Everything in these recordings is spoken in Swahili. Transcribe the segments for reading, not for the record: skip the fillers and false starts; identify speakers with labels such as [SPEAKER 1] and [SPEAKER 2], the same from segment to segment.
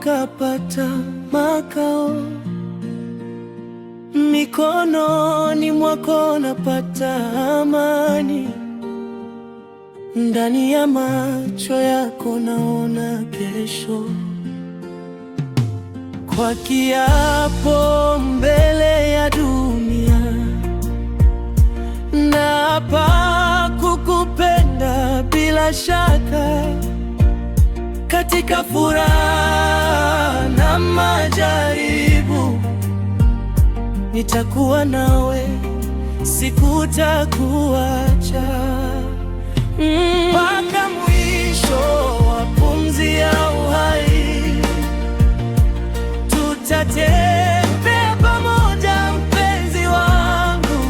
[SPEAKER 1] ukapata makao. Mikononi mwako napata amani, ndani ya macho yako naona kesho. Kwa kiapo mbele ya dunia, naapa kukupenda bila shaka. Katika furaha na majaribu, nitakuwa nawe, sikutakuacha. Mpaka mwisho wa pumzi ya uhai, tutatembea pamoja mpenzi wangu.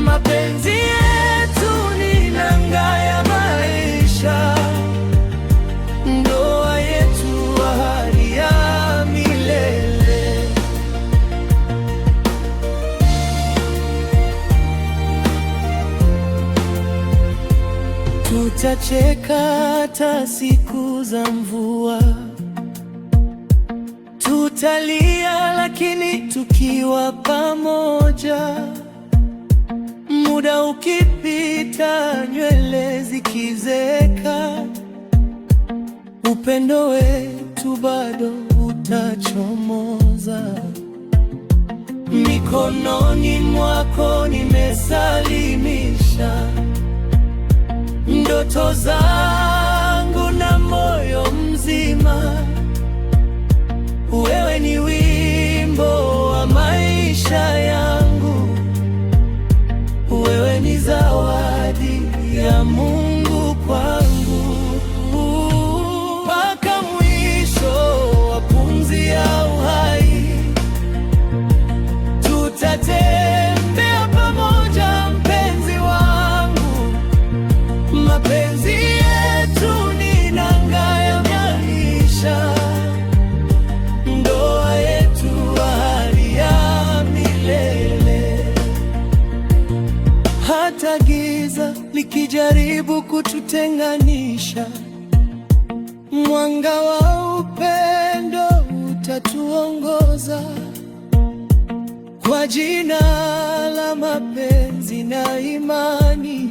[SPEAKER 1] Mapenzi yetu ni nanga ya maisha, ndoa yetu ahadi ya milele. Tutacheka hata siku za mvua, tutalia lakini tukiwa pamoja. Muda ukipita, nywele zikizeeka, upendo wetu bado utachomoza. Mikononi mwako nimesalimisha ndoto zangu na moyo mzima. Wewe ni wimbo wa maisha yangu, wewe ni zawadi ya Mungu kwangu. Mpaka mwisho wa pumzi ya uhai, tutatembea pamoja mpenzi wangu. Mapenzi yetu ni nanga ya maisha, ndoa yetu ahadi ya milele. Hata giza likijaribu kututenganisha, mwanga wa upendo utatuongoza. Kwa jina la mapenzi na imani,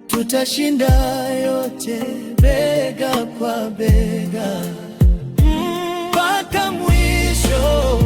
[SPEAKER 1] tutashinda yote bega kwa bega. Mpaka mwisho